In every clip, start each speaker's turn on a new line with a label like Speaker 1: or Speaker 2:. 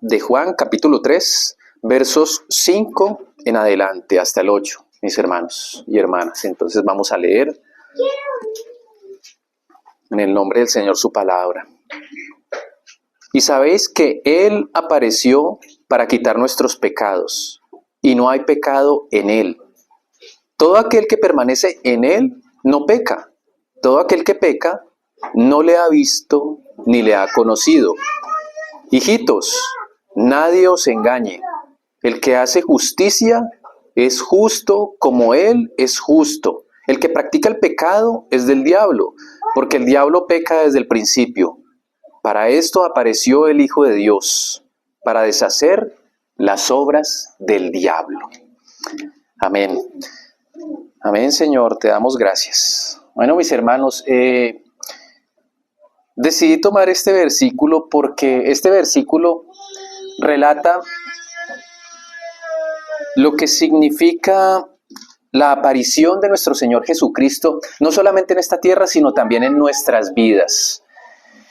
Speaker 1: de Juan, capítulo 3, versos 5 en adelante hasta el 8, mis hermanos y hermanas. Entonces vamos a leer en el nombre del Señor su palabra. Y sabéis que Él apareció para quitar nuestros pecados, y no hay pecado en Él. Todo aquel que permanece en Él no peca. Todo aquel que peca no le ha visto ni le ha conocido. Hijitos, nadie os engañe. El que hace justicia es justo como Él es justo. El que practica el pecado es del diablo, porque el diablo peca desde el principio. Para esto apareció el Hijo de Dios, para deshacer las obras del diablo. Amén. Amén, Señor, te damos gracias. Bueno, mis hermanos, decidí tomar este versículo porque este versículo relata lo que significa la aparición de nuestro Señor Jesucristo, no solamente en esta tierra, sino también en nuestras vidas.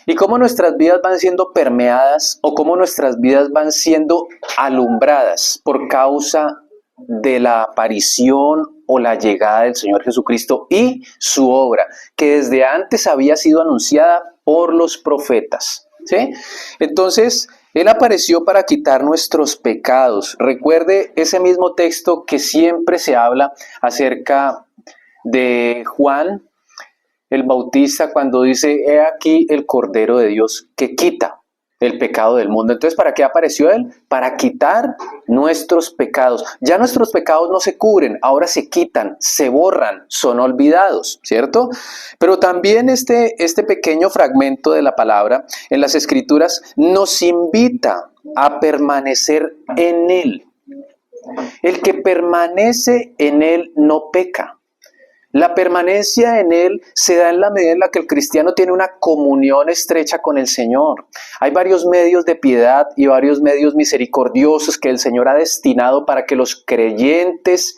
Speaker 1: Y cómo nuestras vidas van siendo permeadas o cómo nuestras vidas van siendo alumbradas por causa de la aparición o la llegada del Señor Jesucristo y su obra, que desde antes había sido anunciada por los profetas, ¿sí? Entonces, Él apareció para quitar nuestros pecados. Recuerde ese mismo texto que siempre se habla acerca de Juan el Bautista cuando dice: he aquí el Cordero de Dios que quita el pecado del mundo. Entonces, ¿para qué apareció Él? Para quitar nuestros pecados. Ya nuestros pecados no se cubren, ahora se quitan, se borran, son olvidados, ¿cierto? Pero también este pequeño fragmento de la palabra en las Escrituras nos invita a permanecer en Él. El que permanece en Él no peca. La permanencia en Él se da en la medida en la que el cristiano tiene una comunión estrecha con el Señor. Hay varios medios de piedad y varios medios misericordiosos que el Señor ha destinado para que los creyentes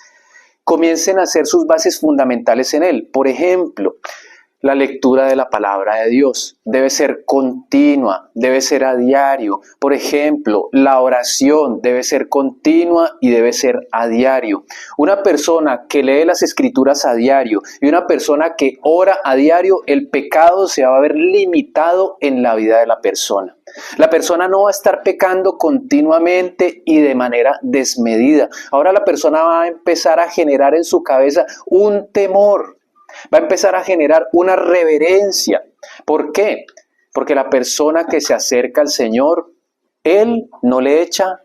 Speaker 1: comiencen a hacer sus bases fundamentales en Él. Por ejemplo, la lectura de la palabra de Dios debe ser continua, debe ser a diario. Por ejemplo, la oración debe ser continua y debe ser a diario. Una persona que lee las Escrituras a diario y una persona que ora a diario, el pecado se va a ver limitado en la vida de la persona. La persona no va a estar pecando continuamente y de manera desmedida. Ahora la persona va a empezar a generar en su cabeza un temor. Va a empezar a generar una reverencia. ¿Por qué? Porque la persona que se acerca al Señor, Él no le echa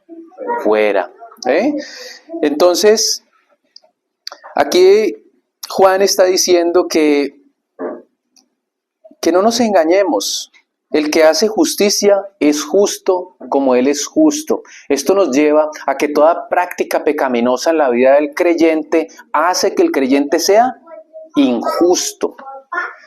Speaker 1: fuera. Entonces, aquí Juan está diciendo que no nos engañemos. El que hace justicia es justo como Él es justo. Esto nos lleva a que toda práctica pecaminosa en la vida del creyente hace que el creyente sea injusto.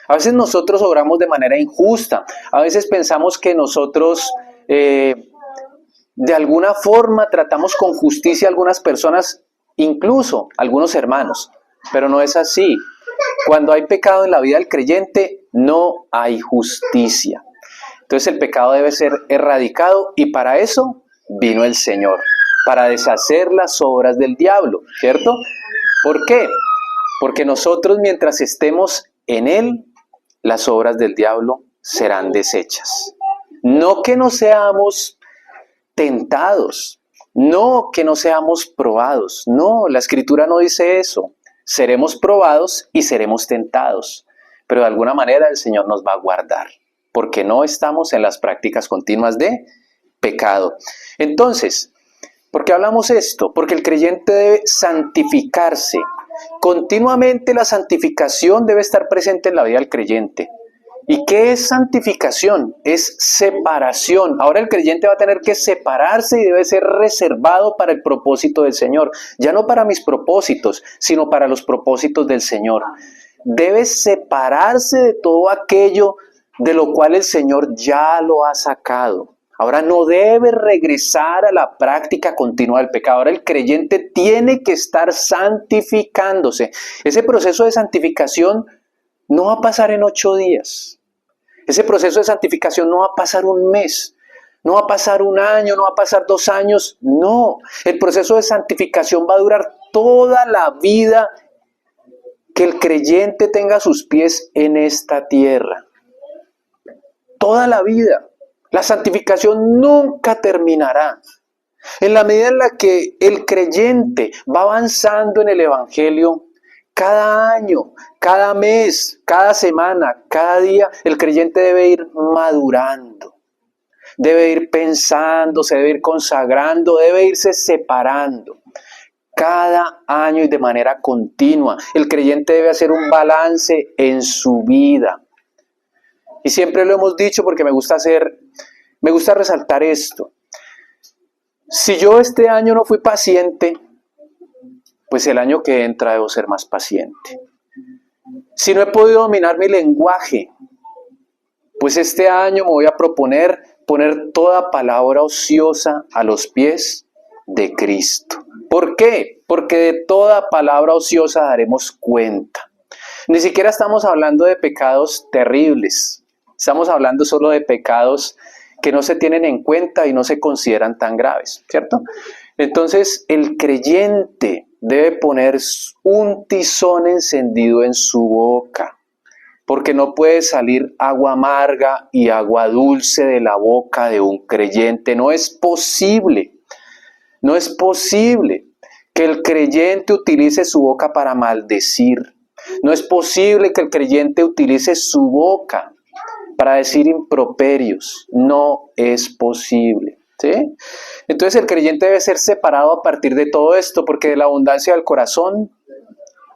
Speaker 1: A veces nosotros obramos de manera injusta. A veces pensamos que nosotros de alguna forma tratamos con justicia a algunas personas, incluso a algunos hermanos, pero no es así. Cuando hay pecado en la vida del creyente, no hay justicia. Entonces el pecado debe ser erradicado y para eso vino el Señor, para deshacer las obras del diablo, ¿cierto? ¿Por qué? Porque nosotros, mientras estemos en Él, las obras del diablo serán deshechas. No que no seamos tentados, no que no seamos probados. No, la Escritura no dice eso. Seremos probados y seremos tentados. Pero de alguna manera el Señor nos va a guardar, porque no estamos en las prácticas continuas de pecado. Entonces, ¿por qué hablamos esto? Porque el creyente debe santificarse. Continuamente la santificación debe estar presente en la vida del creyente. ¿Y qué es santificación? Es separación. Ahora el creyente va a tener que separarse y debe ser reservado para el propósito del Señor. Ya no para mis propósitos, sino para los propósitos del Señor. Debe separarse de todo aquello de lo cual el Señor ya lo ha sacado. Ahora no debe regresar a la práctica continua del pecado. Ahora el creyente tiene que estar santificándose. Ese proceso de santificación no va a pasar en 8 días. Ese proceso de santificación no va a pasar un mes. No va a pasar un año, no va a pasar 2 años, no. El proceso de santificación va a durar toda la vida que el creyente tenga sus pies en esta tierra. Toda la vida. La santificación nunca terminará. En la medida en la que el creyente va avanzando en el Evangelio, cada año, cada mes, cada semana, cada día, el creyente debe ir madurando, debe ir pensando, se debe ir consagrando, debe irse separando. Cada año y de manera continua, el creyente debe hacer un balance en su vida. Y siempre lo hemos dicho porque me gusta resaltar esto. Si yo este año no fui paciente, pues el año que entra debo ser más paciente. Si no he podido dominar mi lenguaje, pues este año me voy a proponer poner toda palabra ociosa a los pies de Cristo. ¿Por qué? Porque de toda palabra ociosa daremos cuenta. Ni siquiera estamos hablando de pecados terribles. Estamos hablando solo de pecados que no se tienen en cuenta y no se consideran tan graves, ¿cierto? Entonces, el creyente debe poner un tizón encendido en su boca, porque no puede salir agua amarga y agua dulce de la boca de un creyente. No es posible. No es posible que el creyente utilice su boca para maldecir. No es posible que el creyente utilice su boca para decir improperios. No es posible. ¿Sí? Entonces el creyente debe ser separado a partir de todo esto, porque de la abundancia del corazón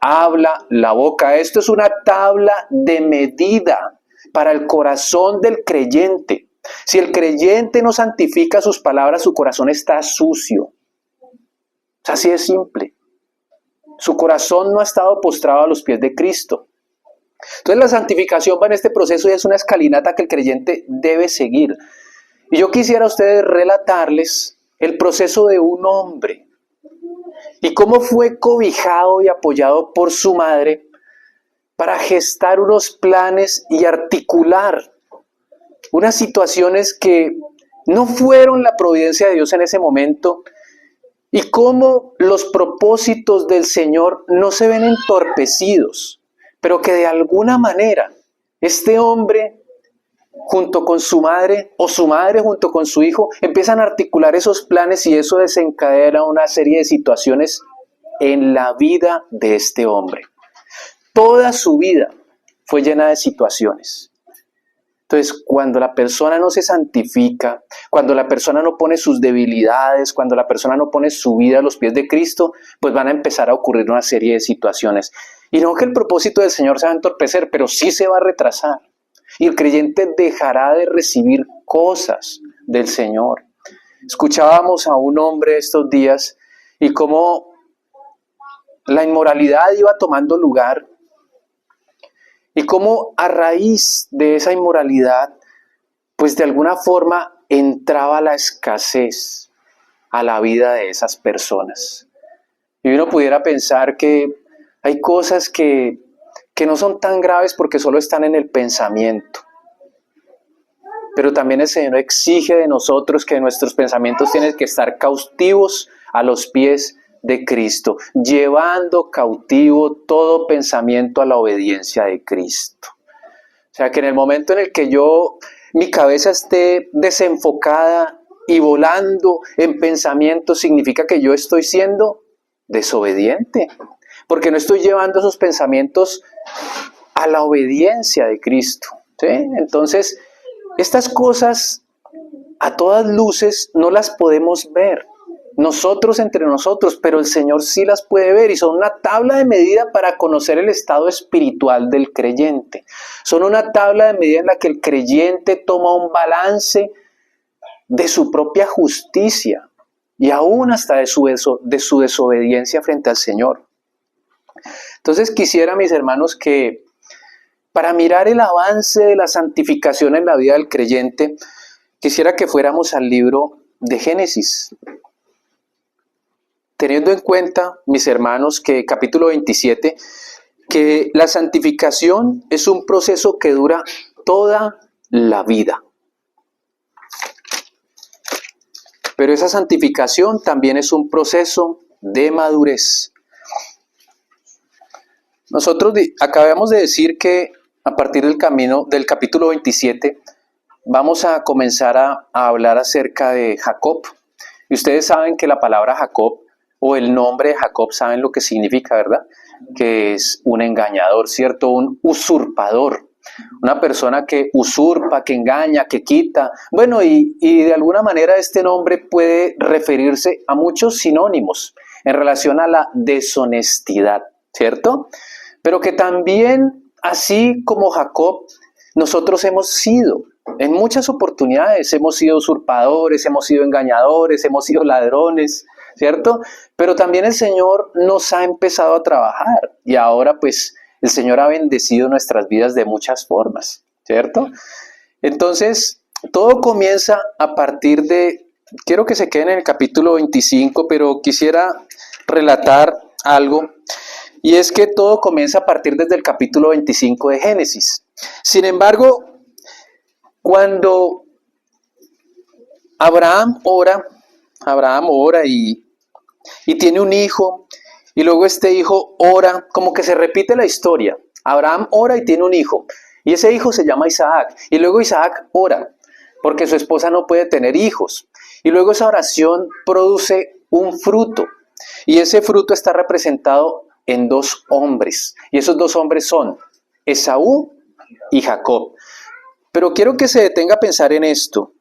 Speaker 1: habla la boca. Esto es una tabla de medida para el corazón del creyente. Si el creyente no santifica sus palabras, su corazón está sucio. Así de simple. Su corazón no ha estado postrado a los pies de Cristo. Entonces la santificación va en este proceso y es una escalinata que el creyente debe seguir. Y yo quisiera a ustedes relatarles el proceso de un hombre y cómo fue cobijado y apoyado por su madre para gestar unos planes y articular unas situaciones que no fueron la providencia de Dios en ese momento, y cómo los propósitos del Señor no se ven entorpecidos, pero que de alguna manera este hombre junto con su madre o su madre junto con su hijo empiezan a articular esos planes, y eso desencadena una serie de situaciones en la vida de este hombre. Toda su vida fue llena de situaciones. Entonces, cuando la persona no se santifica, cuando la persona no pone sus debilidades, cuando la persona no pone su vida a los pies de Cristo, pues van a empezar a ocurrir una serie de situaciones. Y no que el propósito del Señor se va a entorpecer, pero sí se va a retrasar. Y el creyente dejará de recibir cosas del Señor. Escuchábamos a un hombre estos días y cómo la inmoralidad iba tomando lugar, y cómo a raíz de esa inmoralidad, pues de alguna forma entraba la escasez a la vida de esas personas. Y uno pudiera pensar que hay cosas que no son tan graves porque solo están en el pensamiento. Pero también el Señor exige de nosotros que nuestros pensamientos tienen que estar cautivos a los pies de Cristo, llevando cautivo todo pensamiento a la obediencia de Cristo. O sea, que en el momento en el que mi cabeza esté desenfocada y volando en pensamiento, significa que yo estoy siendo desobediente, porque no estoy llevando esos pensamientos a la obediencia de Cristo. ¿Sí? Entonces, estas cosas a todas luces no las podemos ver nosotros entre nosotros, pero el Señor sí las puede ver, y son una tabla de medida para conocer el estado espiritual del creyente. Son una tabla de medida en la que el creyente toma un balance de su propia justicia y aún hasta de su desobediencia frente al Señor. Entonces quisiera, mis hermanos, que para mirar el avance de la santificación en la vida del creyente, quisiera que fuéramos al libro de Génesis. Teniendo en cuenta, mis hermanos, que capítulo 27, que la santificación es un proceso que dura toda la vida. Pero esa santificación también es un proceso de madurez. Nosotros acabamos de decir que a partir del capítulo 27 vamos a comenzar a hablar acerca de Jacob. Y ustedes saben que la palabra Jacob o el nombre de Jacob, saben lo que significa, ¿verdad? Que es un engañador, ¿cierto? Un usurpador. Una persona que usurpa, que engaña, que quita. Bueno, y de alguna manera este nombre puede referirse a muchos sinónimos en relación a la deshonestidad, ¿cierto? Pero que también, así como Jacob, nosotros hemos sido, en muchas oportunidades, hemos sido usurpadores, hemos sido engañadores, hemos sido ladrones, ¿cierto? Pero también el Señor nos ha empezado a trabajar y ahora pues el Señor ha bendecido nuestras vidas de muchas formas, ¿cierto? Entonces, todo comienza a partir de, quiero que se queden en el capítulo 25, pero quisiera relatar algo, y es que todo comienza a partir desde el capítulo 25 de Génesis. Sin embargo, cuando Abraham ora y tiene un hijo, y luego este hijo ora, como que se repite la historia. Abraham ora y tiene un hijo, y ese hijo se llama Isaac, y luego Isaac ora, porque su esposa no puede tener hijos, y luego esa oración produce un fruto, y ese fruto está representado en dos hombres, y esos dos hombres son Esaú y Jacob. Pero quiero que se detenga a pensar en esto.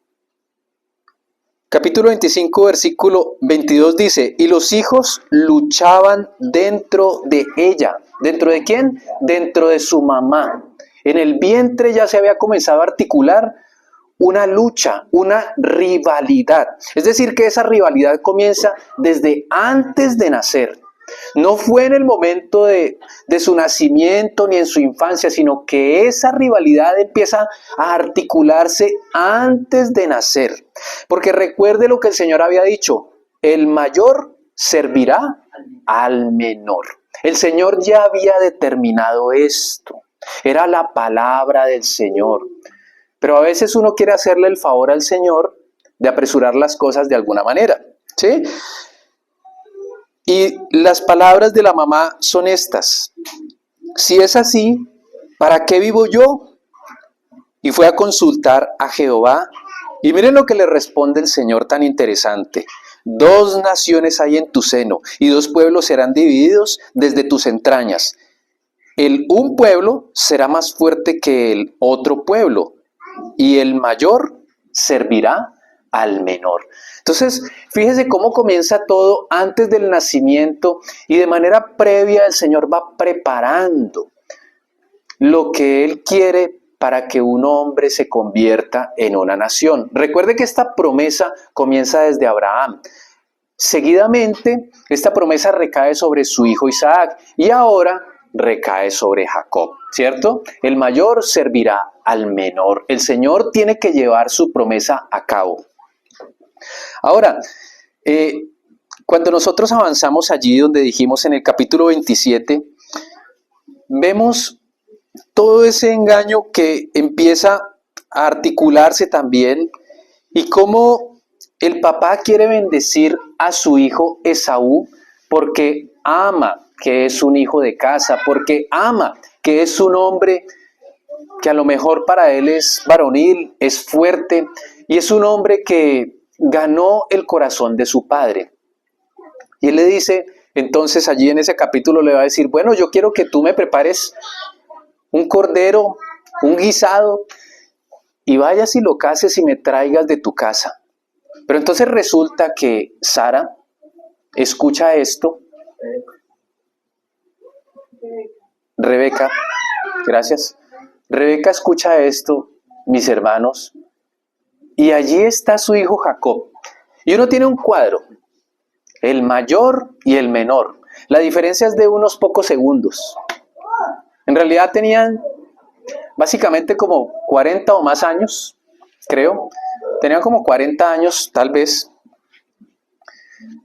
Speaker 1: Capítulo 25, versículo 22 dice, y los hijos luchaban dentro de ella. ¿Dentro de quién? Dentro de su mamá. En el vientre ya se había comenzado a articular una lucha, una rivalidad. Es decir, que esa rivalidad comienza desde antes de nacer. No fue en el momento de su nacimiento ni en su infancia, sino que esa rivalidad empieza a articularse antes de nacer. Porque recuerde lo que el Señor había dicho, el mayor servirá al menor. El Señor ya había determinado esto. Era la palabra del Señor. Pero a veces uno quiere hacerle el favor al Señor de apresurar las cosas de alguna manera, ¿sí? Y las palabras de la mamá son estas: si es así, ¿para qué vivo yo? Y fue a consultar a Jehová, y miren lo que le responde el Señor tan interesante. Dos naciones hay en tu seno, y dos pueblos serán divididos desde tus entrañas. Un pueblo será más fuerte que el otro pueblo, y el mayor servirá al menor. Entonces, fíjese cómo comienza todo antes del nacimiento y de manera previa el Señor va preparando lo que Él quiere para que un hombre se convierta en una nación. Recuerde que esta promesa comienza desde Abraham. Seguidamente, esta promesa recae sobre su hijo Isaac y ahora recae sobre Jacob, ¿cierto? El mayor servirá al menor. El Señor tiene que llevar su promesa a cabo. Ahora, cuando nosotros avanzamos allí donde dijimos en el capítulo 27, vemos todo ese engaño que empieza a articularse también y cómo el papá quiere bendecir a su hijo Esaú porque ama que es un hijo de casa, porque ama que es un hombre que a lo mejor para él es varonil, es fuerte y es un hombre que ganó el corazón de su padre. Y él le dice, entonces allí en ese capítulo le va a decir, bueno, yo quiero que tú me prepares un cordero, un guisado, y vayas y lo cases y me traigas de tu casa. Pero entonces resulta que Sara escucha esto. Rebeca, gracias. Rebeca escucha esto, mis hermanos, y allí está su hijo Jacob. Y uno tiene un cuadro, el mayor y el menor. La diferencia es de unos pocos segundos. En realidad tenían básicamente como 40 o más años, creo. Tenían como 40 años, tal vez.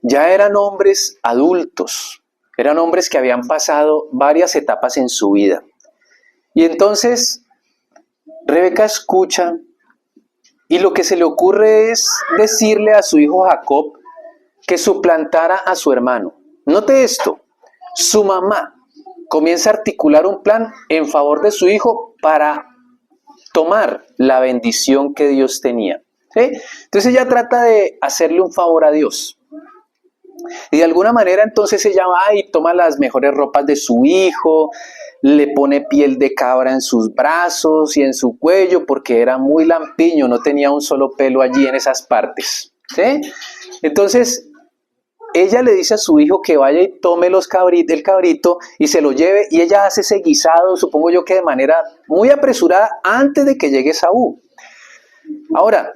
Speaker 1: Ya eran hombres adultos. Eran hombres que habían pasado varias etapas en su vida. Y entonces Rebeca escucha Y lo que se le ocurre es decirle a su hijo Jacob que suplantara a su hermano. Note esto, su mamá comienza a articular un plan en favor de su hijo para tomar la bendición que Dios tenía. ¿Sí? Entonces ella trata de hacerle un favor a Dios. Y de alguna manera entonces ella va y toma las mejores ropas de su hijo, le pone piel de cabra en sus brazos y en su cuello porque era muy lampiño, no tenía un solo pelo allí en esas partes. ¿Sí? Entonces ella le dice a su hijo que vaya y tome el cabrito y se lo lleve, y ella hace ese guisado, supongo yo que de manera muy apresurada antes de que llegue Saúl. Ahora,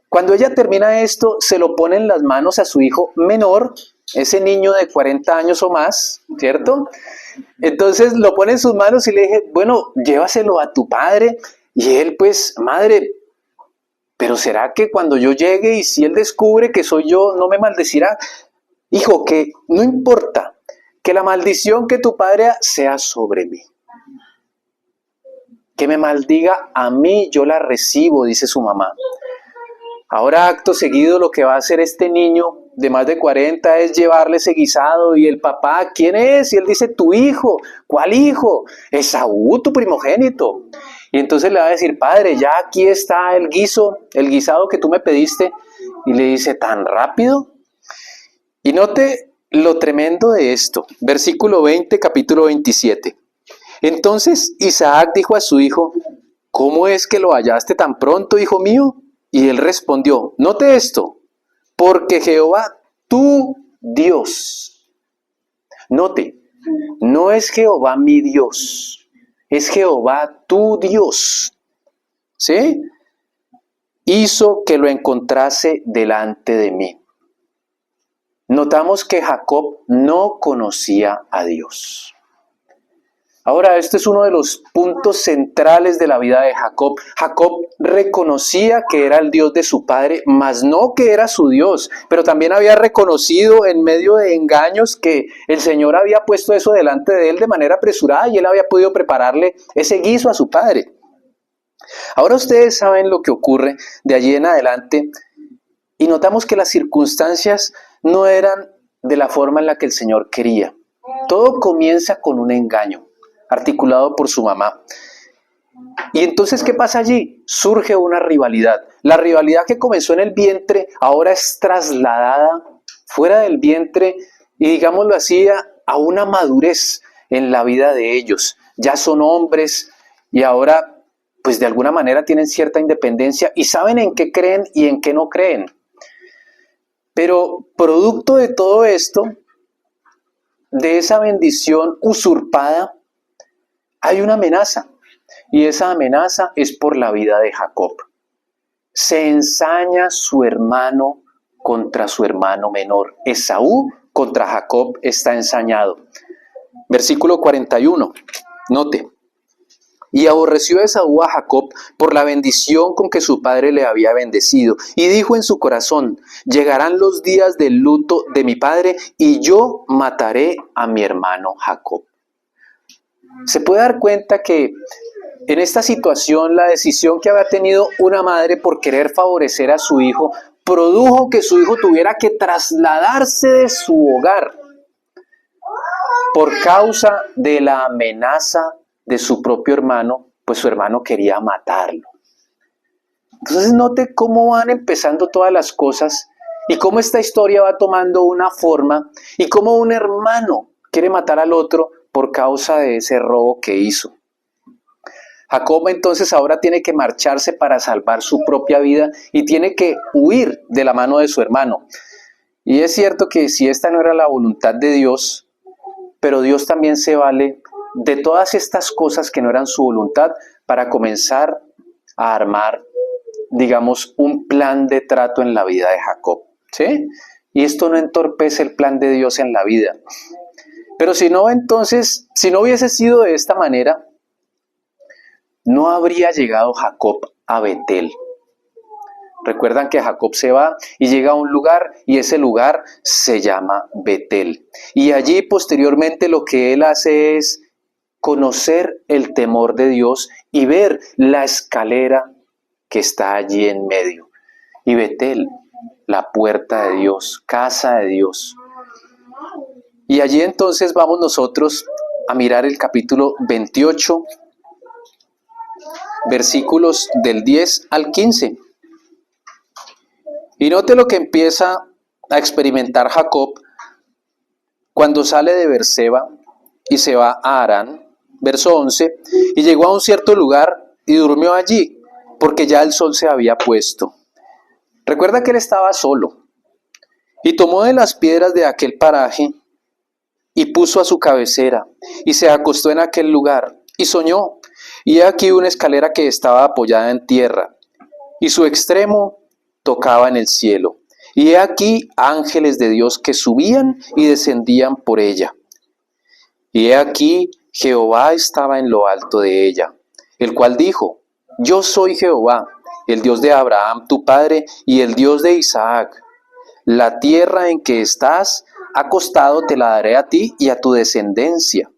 Speaker 1: cuando ella termina esto, se lo pone en las manos a su hijo menor, ese niño de 40 años o más, ¿cierto? Entonces lo pone en sus manos y le dije, bueno, llévaselo a tu padre. Y él, pues, madre, pero ¿será que cuando yo llegue y si él descubre que soy yo, no me maldecirá? Hijo, que no importa, que la maldición que tu padre sea sobre mí. Que me maldiga a mí, yo la recibo, dice su mamá. Ahora, acto seguido, lo que va a hacer este niño de más de 40 es llevarle ese guisado, y el papá, ¿quién es? Y él dice, tu hijo. ¿Cuál hijo? Esaú, tu primogénito. Y entonces le va a decir, padre, ya aquí está el guisado que tú me pediste. Y le dice, ¿tan rápido? Y note lo tremendo de esto. Versículo 20, capítulo 27. Entonces Isaac dijo a su hijo, ¿cómo es que lo hallaste tan pronto, hijo mío? Y él respondió, note esto, porque Jehová, tu Dios. Note, no es Jehová mi Dios, es Jehová tu Dios. ¿Sí? Hizo que lo encontrase delante de mí. Notamos que Jacob no conocía a Dios. Ahora, este es uno de los puntos centrales de la vida de Jacob. Jacob reconocía que era el Dios de su padre, mas no que era su Dios. Pero también había reconocido en medio de engaños que el Señor había puesto eso delante de él de manera apresurada y él había podido prepararle ese guiso a su padre. Ahora ustedes saben lo que ocurre de allí en adelante y notamos que las circunstancias no eran de la forma en la que el Señor quería. Todo comienza con un engaño articulado por su mamá. Y entonces, ¿qué pasa allí? Surge una rivalidad. La rivalidad que comenzó en el vientre ahora es trasladada fuera del vientre y, digámoslo así, a una madurez en la vida de ellos. Ya son hombres y ahora, pues de alguna manera tienen cierta independencia y saben en qué creen y en qué no creen. Pero producto de todo esto, de esa bendición usurpada, hay una amenaza, y esa amenaza es por la vida de Jacob. Se ensaña su hermano contra su hermano menor. Esaú contra Jacob está ensañado. Versículo 41, note. Y aborreció Esaú a Jacob por la bendición con que su padre le había bendecido. Y dijo en su corazón, llegarán los días del luto de mi padre y yo mataré a mi hermano Jacob. Se puede dar cuenta que en esta situación la decisión que había tenido una madre por querer favorecer a su hijo produjo que su hijo tuviera que trasladarse de su hogar por causa de la amenaza de su propio hermano, pues su hermano quería matarlo. Entonces note cómo van empezando todas las cosas y cómo esta historia va tomando una forma y cómo un hermano quiere matar al otro por causa de ese robo que hizo. Jacob entonces ahora tiene que marcharse para salvar su propia vida y tiene que huir de la mano de su hermano. Y es cierto que si esta no era la voluntad de Dios, pero Dios también se vale de todas estas cosas que no eran su voluntad para comenzar a armar, digamos, un plan de trato en la vida de Jacob, ¿sí? Y esto no entorpece el plan de Dios en la vida. Pero si no, entonces, si no hubiese sido de esta manera, no habría llegado Jacob a Betel. Recuerdan que Jacob se va y llega a un lugar y ese lugar se llama Betel. Y allí posteriormente lo que él hace es conocer el temor de Dios y ver la escalera que está allí en medio. y Betel, la puerta de Dios, casa de Dios. Y allí entonces vamos nosotros a mirar el capítulo 28, versículos del 10 al 15. Y note lo que empieza a experimentar Jacob cuando sale de Beerseba y se va a Harán. Verso 11, y llegó a un cierto lugar y durmió allí, porque ya el sol se había puesto. Recuerda que él estaba solo, y tomó de las piedras de aquel paraje, y puso a su cabecera, y se acostó en aquel lugar, y soñó, y he aquí una escalera que estaba apoyada en tierra, y su extremo tocaba en el cielo, y he aquí ángeles de Dios que subían y descendían por ella. Y he aquí Jehová estaba en lo alto de ella, el cual dijo: Yo soy Jehová, el Dios de Abraham tu padre y el Dios de Isaac. La tierra en que estás acostado te la daré a ti y a tu descendencia.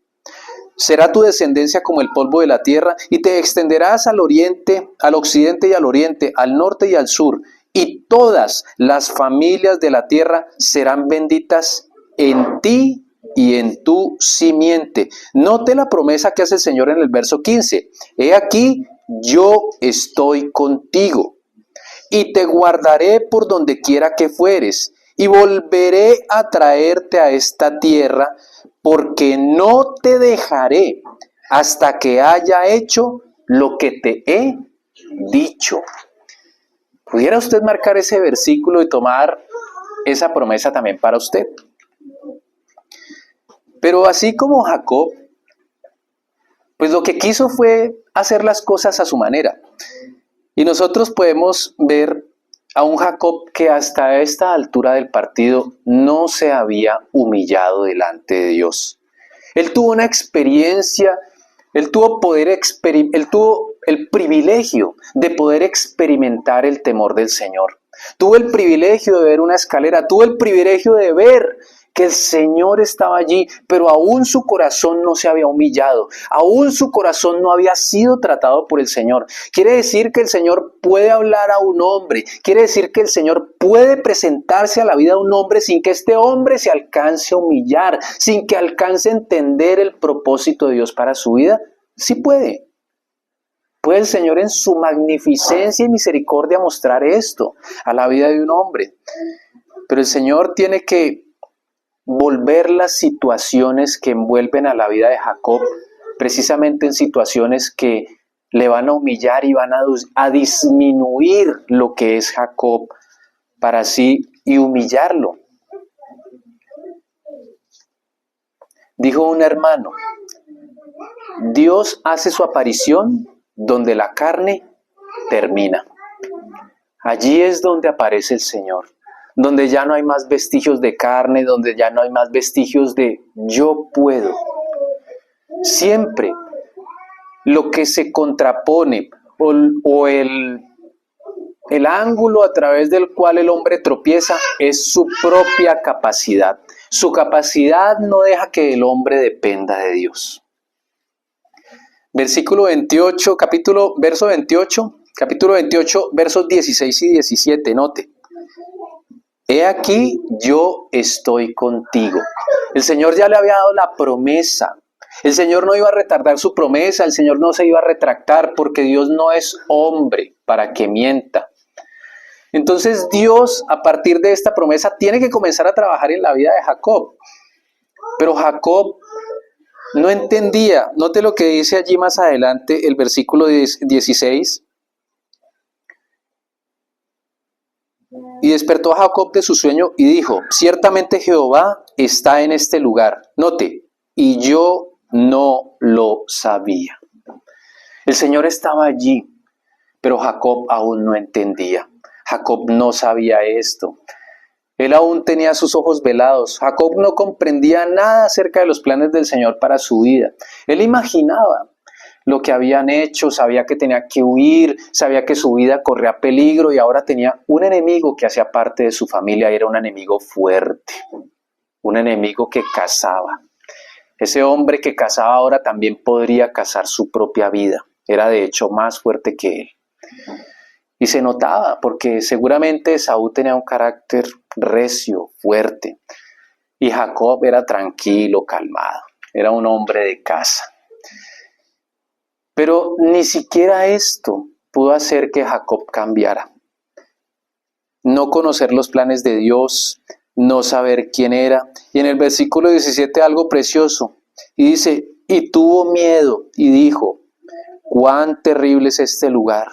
Speaker 1: Será tu descendencia como el polvo de la tierra, y te extenderás al oriente, al occidente y al oriente, al norte y al sur, y todas las familias de la tierra serán benditas en ti y en tu simiente. Note la promesa que hace el Señor en el verso 15. He aquí, yo estoy contigo, y te guardaré por donde quiera que fueres, y volveré a traerte a esta tierra, porque no te dejaré hasta que haya hecho lo que te he dicho. ¿Pudiera usted marcar ese versículo y tomar esa promesa también para usted? Pero así como Jacob, pues lo que quiso fue hacer las cosas a su manera. Y nosotros podemos ver a un Jacob que hasta esta altura del partido no se había humillado delante de Dios. Él tuvo una experiencia, él tuvo el privilegio de poder experimentar el temor del Señor. Tuvo el privilegio de ver una escalera, tuvo el privilegio de ver que el Señor estaba allí, pero aún su corazón no se había humillado, aún su corazón no había sido tratado por el Señor. Quiere decir que el Señor puede hablar a un hombre, quiere decir que el Señor puede presentarse a la vida de un hombre sin que este hombre se alcance a humillar, sin que alcance a entender el propósito de Dios para su vida. Sí puede. Puede el Señor en su magnificencia y misericordia mostrar esto a la vida de un hombre. Pero el Señor tiene que volver las situaciones que envuelven a la vida de Jacob precisamente en situaciones que le van a humillar y van a disminuir lo que es Jacob para así y humillarlo. Dijo un hermano: Dios hace su aparición donde la carne termina. Allí es donde aparece el Señor, donde ya no hay más vestigios de carne, donde ya no hay más vestigios de yo puedo. Siempre lo que se contrapone o el ángulo a través del cual el hombre tropieza es su propia capacidad. Su capacidad no deja que el hombre dependa de Dios. Verso 28, capítulo 28, versos 16 y 17, note. He aquí, yo estoy contigo. El Señor ya le había dado la promesa. El Señor no iba a retardar su promesa, el Señor no se iba a retractar, porque Dios no es hombre para que mienta. Entonces Dios, a partir de esta promesa, tiene que comenzar a trabajar en la vida de Jacob. Pero Jacob no entendía. Note lo que dice allí más adelante, el versículo 16. Y despertó a Jacob de su sueño y dijo: ciertamente Jehová está en este lugar. Note, y yo no lo sabía. El Señor estaba allí, pero Jacob aún no entendía. Jacob no sabía esto. Él aún tenía sus ojos velados. Jacob no comprendía nada acerca de los planes del Señor para su vida. Él imaginaba lo que habían hecho, sabía que tenía que huir, sabía que su vida corría peligro y ahora tenía un enemigo que hacía parte de su familia y era un enemigo fuerte, un enemigo que cazaba. Ese hombre que cazaba ahora también podría cazar su propia vida, era de hecho más fuerte que él. Y se notaba, porque seguramente Esaú tenía un carácter recio, fuerte, y Jacob era tranquilo, calmado, era un hombre de casa. Pero ni siquiera esto pudo hacer que Jacob cambiara. No conocer los planes de Dios, no saber quién era. Y en el versículo 17 algo precioso, y dice, y tuvo miedo, y dijo, cuán terrible es este lugar.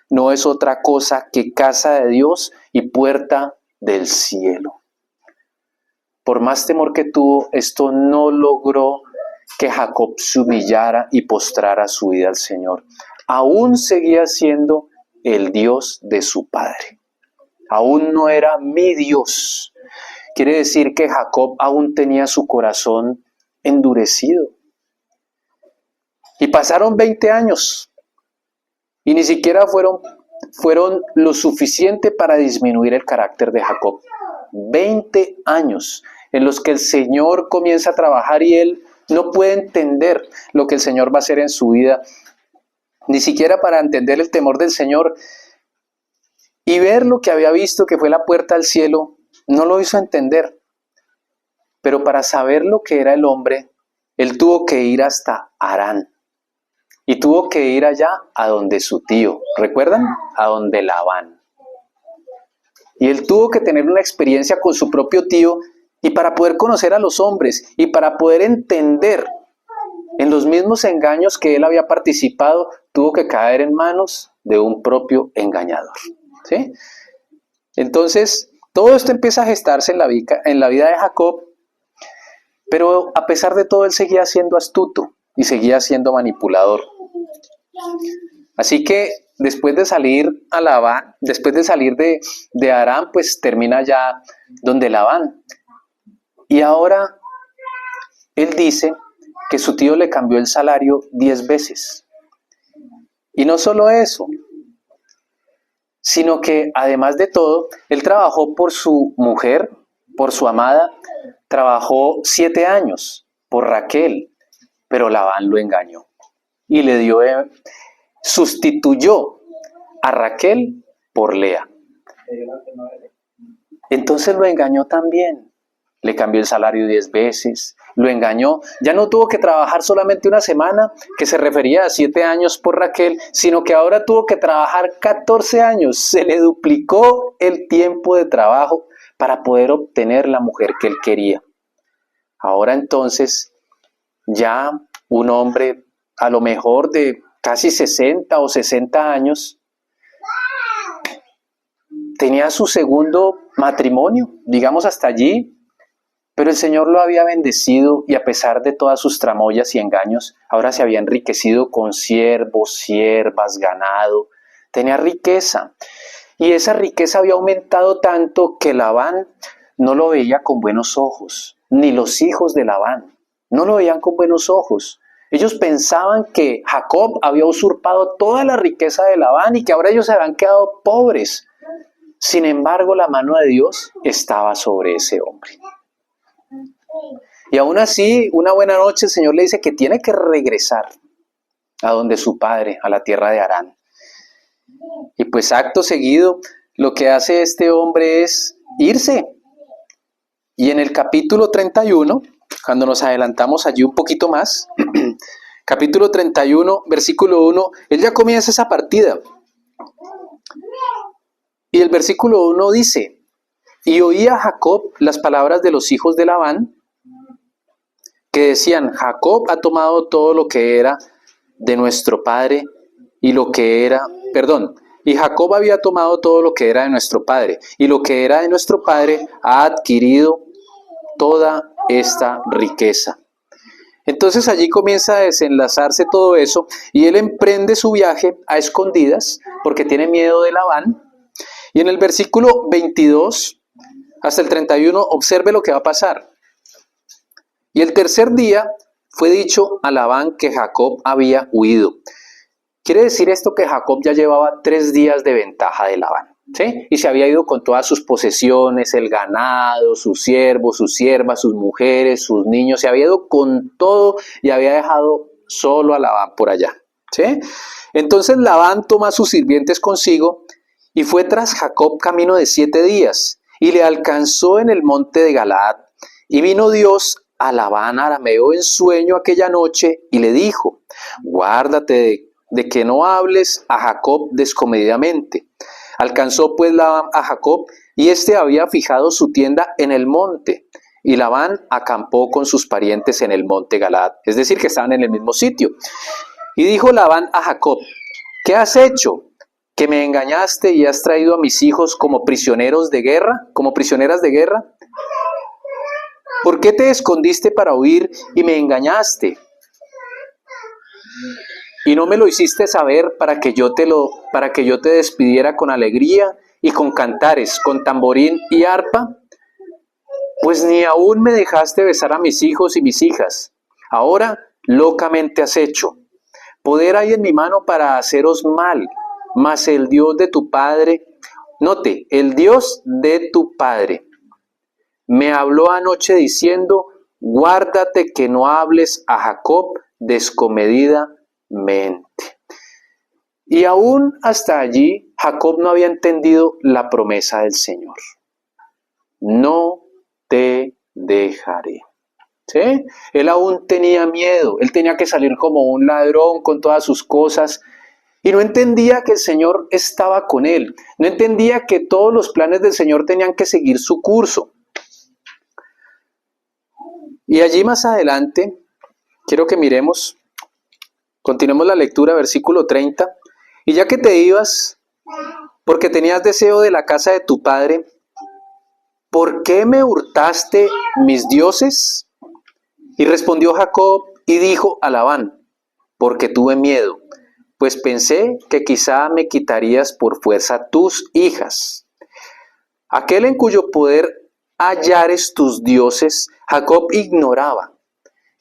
Speaker 1: No es otra cosa que casa de Dios y puerta del cielo. Por más temor que tuvo, esto no logró que Jacob se humillara y postrara su vida al Señor. Aún seguía siendo el Dios de su padre. Aún no era mi Dios. Quiere decir que Jacob aún tenía su corazón endurecido. Y pasaron 20 años. Y ni siquiera fueron lo suficiente para disminuir el carácter de Jacob. 20 años en los que el Señor comienza a trabajar y él no puede entender lo que el Señor va a hacer en su vida. Ni siquiera para entender el temor del Señor y ver lo que había visto, que fue la puerta al cielo, no lo hizo entender. Pero para saber lo que era el hombre, él tuvo que ir hasta Harán. Y tuvo que ir allá a donde su tío, ¿recuerdan? A donde Labán. Y él tuvo que tener una experiencia con su propio tío y para poder conocer a los hombres y para poder entender en los mismos engaños que él había participado, tuvo que caer en manos de un propio engañador. ¿Sí? Entonces, todo esto empieza a gestarse en la vida de Jacob, pero a pesar de todo él seguía siendo astuto y seguía siendo manipulador. Así que después de salir a Labán, después de salir de Harán, pues termina ya donde Labán. Y ahora él dice que su tío le cambió el salario 10 veces. Y no solo eso, sino que además de todo, él trabajó por su mujer, por su amada, trabajó 7 años por Raquel, pero Labán lo engañó y sustituyó a Raquel por Lea. Entonces lo engañó también. Le cambió el salario 10 veces, lo engañó. Ya no tuvo que trabajar solamente una semana, que se refería a 7 años por Raquel, sino que ahora tuvo que trabajar 14 años. Se le duplicó el tiempo de trabajo para poder obtener la mujer que él quería. Ahora entonces, ya un hombre a lo mejor de casi 60 o 60 años, tenía su segundo matrimonio, digamos hasta allí, pero el Señor lo había bendecido y a pesar de todas sus tramoyas y engaños, ahora se había enriquecido con siervos, siervas, ganado, tenía riqueza. Y esa riqueza había aumentado tanto que Labán no lo veía con buenos ojos, ni los hijos de Labán, no lo veían con buenos ojos. Ellos pensaban que Jacob había usurpado toda la riqueza de Labán y que ahora ellos se habían quedado pobres. Sin embargo, la mano de Dios estaba sobre ese hombre. Y aún así, una buena noche el Señor le dice que tiene que regresar a donde su padre, a la tierra de Harán. Y pues acto seguido, lo que hace este hombre es irse. Y en el capítulo 31, cuando nos adelantamos allí un poquito más, capítulo 31, versículo 1, él ya comienza esa partida. Y el versículo 1 dice, y oía Jacob las palabras de los hijos de Labán, que decían, Jacob ha tomado todo lo que era de nuestro padre y lo que era, y Jacob había tomado todo lo que era de nuestro padre y lo que era de nuestro padre ha adquirido toda esta riqueza. Entonces allí comienza a desenlazarse todo eso y él emprende su viaje a escondidas porque tiene miedo de Labán. Y en el versículo 22 hasta el 31 observe lo que va a pasar. Y el tercer día fue dicho a Labán que Jacob había huido. Quiere decir esto que Jacob ya llevaba 3 días de ventaja de Labán, ¿sí? Y se había ido con todas sus posesiones, el ganado, sus siervos, sus siervas, sus mujeres, sus niños. Se había ido con todo y había dejado solo a Labán por allá, ¿sí? Entonces Labán toma a sus sirvientes consigo y fue tras Jacob camino de 7 días, y le alcanzó en el monte de Galaad. Y vino Dios a Labán arameo en sueño aquella noche, y le dijo: guárdate de que no hables a Jacob descomedidamente. Alcanzó pues Labán a Jacob, y éste había fijado su tienda en el monte, y Labán acampó con sus parientes en el monte Galaad, es decir, que estaban en el mismo sitio. Y dijo Labán a Jacob: ¿qué has hecho? ¿Que me engañaste y has traído a mis hijos como prisioneros de guerra, como prisioneras de guerra? ¿Por qué te escondiste para huir y me engañaste? Y no me lo hiciste saber para que yo te despidiera con alegría y con cantares, con tamborín y arpa. Pues ni aún me dejaste besar a mis hijos y mis hijas. Ahora locamente has hecho. Poder hay en mi mano para haceros mal, mas el Dios de tu padre, note, el Dios de tu padre, me habló anoche diciendo: guárdate que no hables a Jacob descomedidamente. Y aún hasta allí, Jacob no había entendido la promesa del Señor. No te dejaré. ¿Sí? Él aún tenía miedo, él tenía que salir como un ladrón con todas sus cosas, y no entendía que el Señor estaba con él, no entendía que todos los planes del Señor tenían que seguir su curso. Y allí más adelante, quiero que miremos, continuemos la lectura, versículo 30, y ya que te ibas, porque tenías deseo de la casa de tu padre, ¿por qué me hurtaste mis dioses? Y respondió Jacob y dijo a Labán: porque tuve miedo, pues pensé que quizá me quitarías por fuerza tus hijas. Aquel en cuyo poder hallares tus dioses, Jacob ignoraba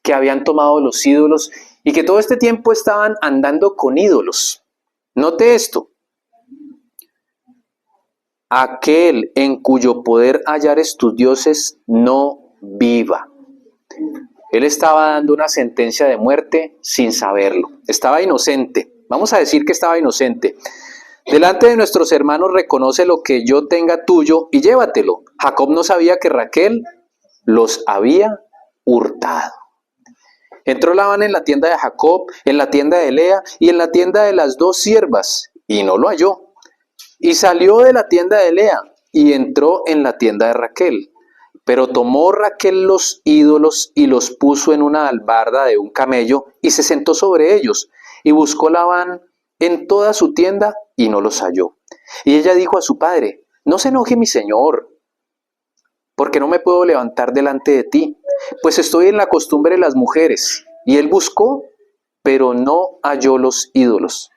Speaker 1: que habían tomado los ídolos y que todo este tiempo estaban andando con ídolos. Note esto: aquel en cuyo poder hallares tus dioses no viva. Él estaba dando una sentencia de muerte sin saberlo. Estaba inocente. Vamos a decir que estaba inocente. Delante de nuestros hermanos reconoce lo que yo tenga tuyo y llévatelo. Jacob no sabía que Raquel los había hurtado. Entró Labán en la tienda de Jacob, en la tienda de Lea y en la tienda de las 2 siervas, y no lo halló. Y salió de la tienda de Lea y entró en la tienda de Raquel. Pero tomó Raquel los ídolos y los puso en una albarda de un camello y se sentó sobre ellos. Y buscó Labán en toda su tienda y no los halló. Y ella dijo a su padre: no se enoje mi señor, porque no me puedo levantar delante de ti, pues estoy en la costumbre de las mujeres. Y él buscó, pero no halló los ídolos.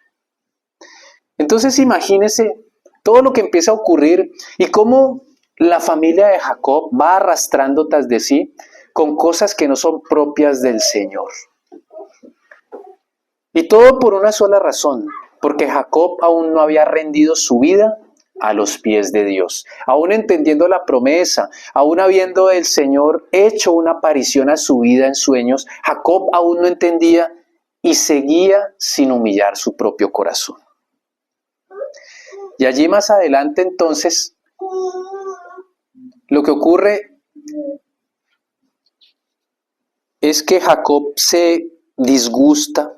Speaker 1: Entonces imagínese todo lo que empieza a ocurrir y cómo la familia de Jacob va arrastrando tras de sí con cosas que no son propias del Señor. Y todo por una sola razón: porque Jacob aún no había rendido su vida a los pies de Dios. Aún entendiendo la promesa, aún habiendo el Señor hecho una aparición a su vida en sueños, Jacob aún no entendía y seguía sin humillar su propio corazón. Y allí más adelante entonces, lo que ocurre es que Jacob se disgusta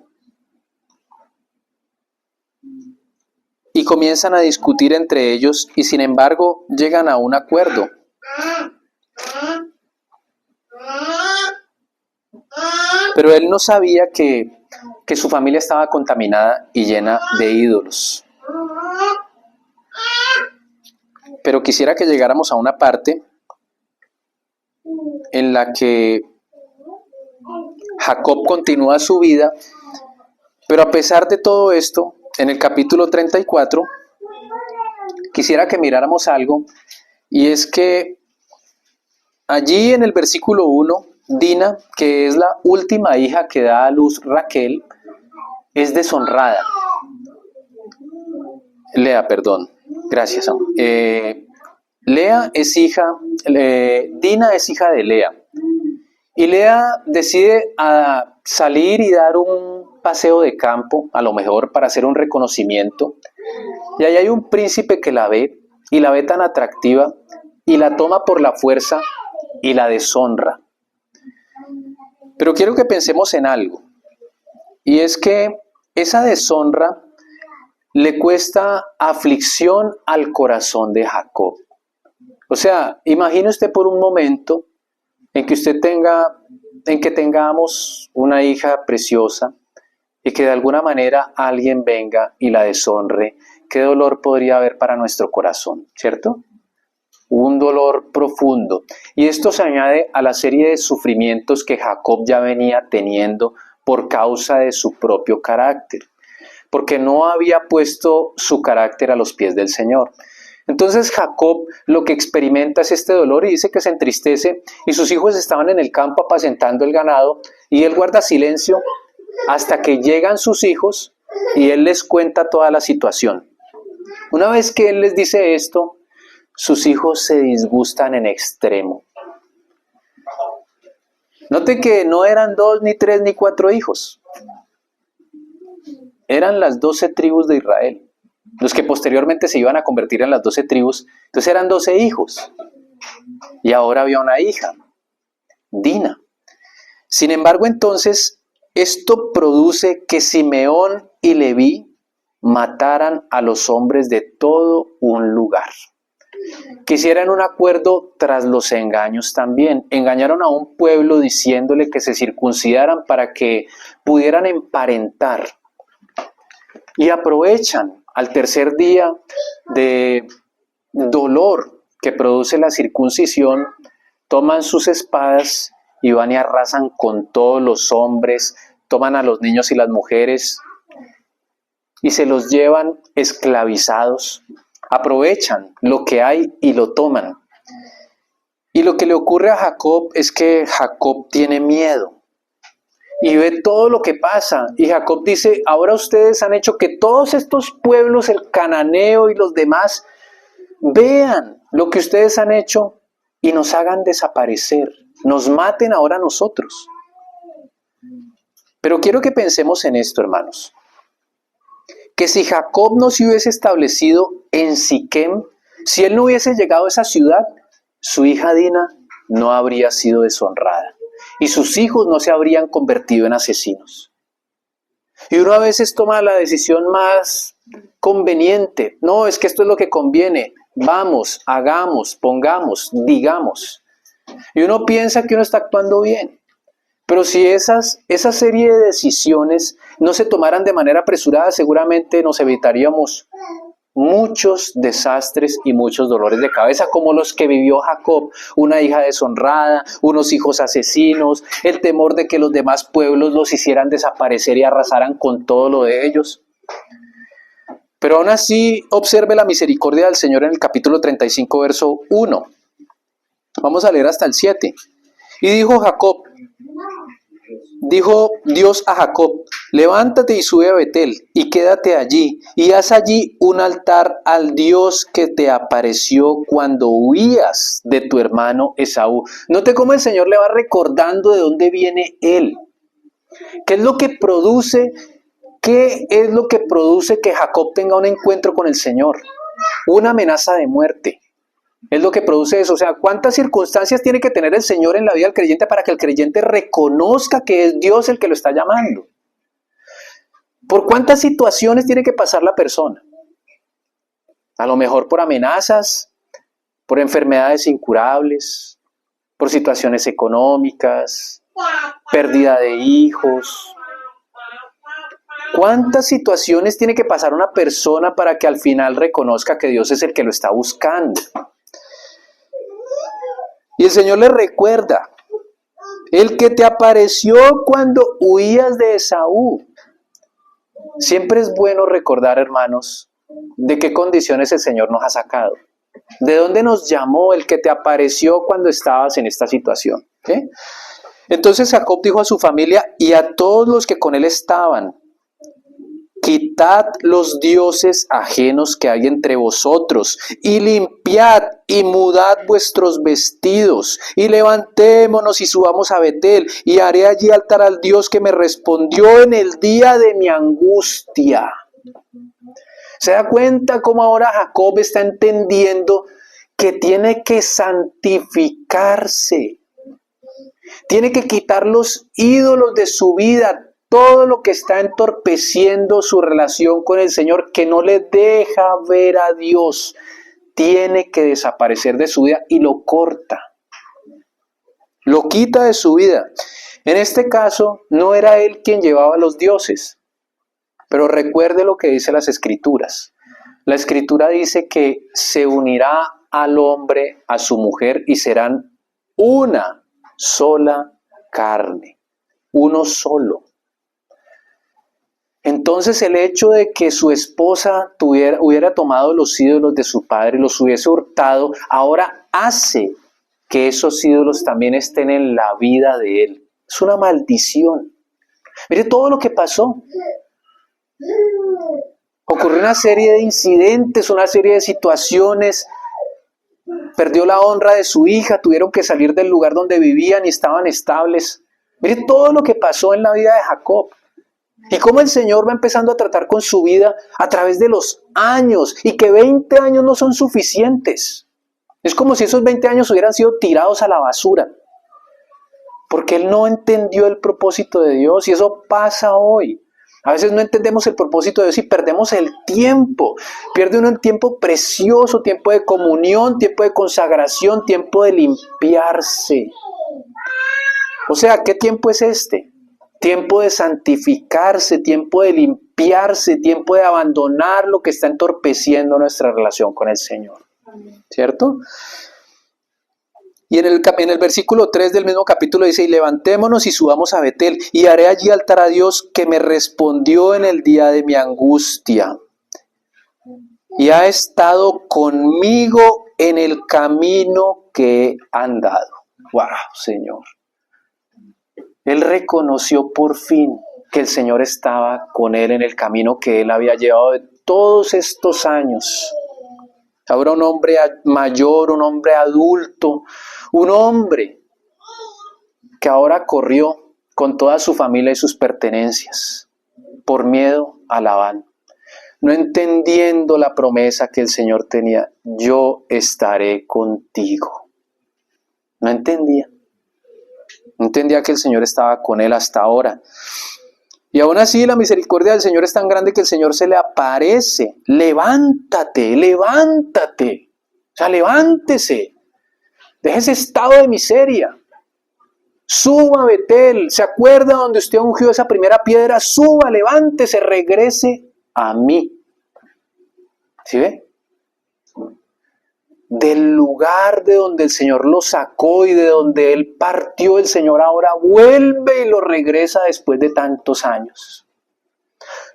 Speaker 1: y comienzan a discutir entre ellos y sin embargo llegan a un acuerdo. Pero él no sabía que su familia estaba contaminada y llena de ídolos. Pero quisiera que llegáramos a una parte en la que Jacob continúa su vida, pero a pesar de todo esto, en el capítulo 34, quisiera que miráramos algo, y es que allí en el versículo 1, Dina, que es la última hija que da a luz Raquel, es deshonrada. Lea, perdón. Gracias, amor. Dina es hija de Lea. Y Lea decide salir y dar un paseo de campo, a lo mejor para hacer un reconocimiento, y ahí hay un príncipe que la ve, y la ve tan atractiva, y la toma por la fuerza y la deshonra. Pero quiero que pensemos en algo, y es que esa deshonra le cuesta aflicción al corazón de Jacob. O sea, imagine usted por un momento en que tengamos una hija preciosa y que de alguna manera alguien venga y la deshonre. ¿Qué dolor podría haber para nuestro corazón, cierto? Un dolor profundo. Y esto se añade a la serie de sufrimientos que Jacob ya venía teniendo por causa de su propio carácter, porque no había puesto su carácter a los pies del Señor. Entonces Jacob lo que experimenta es este dolor y dice que se entristece, y sus hijos estaban en el campo apacentando el ganado y él guarda silencio hasta que llegan sus hijos y él les cuenta toda la situación. Una vez que él les dice esto, sus hijos se disgustan en extremo. Note que no eran 2, ni 3, ni 4 hijos. Eran las 12 tribus de Israel, los que posteriormente se iban a convertir en las 12 tribus. Entonces eran 12 hijos. Y ahora había una hija, Dina. Sin embargo, entonces, esto produce que Simeón y Leví mataran a los hombres de todo un lugar. Que hicieran un acuerdo tras los engaños también. Engañaron a un pueblo diciéndole que se circuncidaran para que pudieran emparentar. Y aprovechan al tercer día de dolor que produce la circuncisión, toman sus espadas y van y arrasan con todos los hombres, toman a los niños y las mujeres y se los llevan esclavizados. Aprovechan lo que hay y lo toman. Y lo que le ocurre a Jacob es que Jacob tiene miedo y ve todo lo que pasa. Y Jacob dice, ahora ustedes han hecho que todos estos pueblos, el cananeo y los demás, vean lo que ustedes han hecho y nos hagan desaparecer, nos maten ahora a nosotros. Pero quiero que pensemos en esto, hermanos. Que si Jacob no se hubiese establecido en Siquem, si él no hubiese llegado a esa ciudad, su hija Dina no habría sido deshonrada y sus hijos no se habrían convertido en asesinos. Y uno a veces toma la decisión más conveniente. No, es que esto es lo que conviene. Vamos, hagamos, pongamos, digamos. Y uno piensa que uno está actuando bien. Pero si esa serie de decisiones no se tomaran de manera apresurada, seguramente nos evitaríamos muchos desastres y muchos dolores de cabeza, como los que vivió Jacob, una hija deshonrada, unos hijos asesinos, el temor de que los demás pueblos los hicieran desaparecer y arrasaran con todo lo de ellos. Pero aún así, observe la misericordia del Señor en el capítulo 35, verso 1. Vamos a leer hasta el 7. Y dijo Dios a Jacob, levántate y sube a Betel y quédate allí y haz allí un altar al Dios que te apareció cuando huías de tu hermano Esaú. Note cómo el Señor le va recordando de dónde viene él. ¿Qué es lo que produce que Jacob tenga un encuentro con el Señor? Una amenaza de muerte. Es lo que produce eso. O sea, ¿cuántas circunstancias tiene que tener el Señor en la vida del creyente para que el creyente reconozca que es Dios el que lo está llamando? ¿Por cuántas situaciones tiene que pasar la persona? A lo mejor por amenazas, por enfermedades incurables, por situaciones económicas, pérdida de hijos. ¿Cuántas situaciones tiene que pasar una persona para que al final reconozca que Dios es el que lo está buscando? Y el Señor le recuerda, el que te apareció cuando huías de Esaú. Siempre es bueno recordar, hermanos, de qué condiciones el Señor nos ha sacado. ¿De dónde nos llamó el que te apareció cuando estabas en esta situación? ¿Sí? Entonces Jacob dijo a su familia y a todos los que con él estaban, quitad los dioses ajenos que hay entre vosotros y limpiad y mudad vuestros vestidos, y levantémonos y subamos a Betel, y haré allí altar al Dios que me respondió en el día de mi angustia. ¿Se da cuenta cómo ahora Jacob está entendiendo que tiene que santificarse? Tiene que quitar los ídolos de su vida, todo lo que está entorpeciendo su relación con el Señor, que no le deja ver a Dios. Tiene que desaparecer de su vida y lo corta. Lo quita de su vida. En este caso, no era él quien llevaba a los dioses. Pero recuerde lo que dice las Escrituras. La Escritura dice que se unirá al hombre a su mujer y serán una sola carne, uno solo. Entonces el hecho de que su esposa hubiera tomado los ídolos de su padre y los hubiese hurtado, ahora hace que esos ídolos también estén en la vida de él. Es una maldición. Mire todo lo que pasó. Ocurrió una serie de incidentes, una serie de situaciones. Perdió la honra de su hija, tuvieron que salir del lugar donde vivían y estaban estables. Mire todo lo que pasó en la vida de Jacob. Y cómo el Señor va empezando a tratar con su vida a través de los años, y que 20 años no son suficientes. Es como si esos 20 años hubieran sido tirados a la basura, porque él no entendió el propósito de Dios, y eso pasa hoy. A veces no entendemos el propósito de Dios y perdemos el tiempo. Pierde uno el tiempo precioso, tiempo de comunión, tiempo de consagración, tiempo de limpiarse. O sea, ¿qué tiempo es este? Tiempo de santificarse, tiempo de limpiarse, tiempo de abandonar lo que está entorpeciendo nuestra relación con el Señor. ¿Cierto? Y en el versículo 3 del mismo capítulo dice: y levantémonos y subamos a Betel, y haré allí altar a Dios que me respondió en el día de mi angustia. Y ha estado conmigo en el camino que he andado. ¡Wow, Señor! Él reconoció por fin que el Señor estaba con él en el camino que él había llevado de todos estos años. Ahora un hombre mayor, un hombre adulto, un hombre que ahora corrió con toda su familia y sus pertenencias por miedo a Labán, no entendiendo la promesa que el Señor tenía: yo estaré contigo. No entendía. No entendía que el Señor estaba con él hasta ahora. Y aún así la misericordia del Señor es tan grande que el Señor se le aparece: levántate, levántate. O sea, levántese. Deje ese estado de miseria. Suba a Betel. ¿Se acuerda donde usted ungió esa primera piedra? Suba, levántese, regrese a mí. ¿Sí ve? Del lugar de donde el Señor lo sacó y de donde él partió, el Señor ahora vuelve y lo regresa después de tantos años.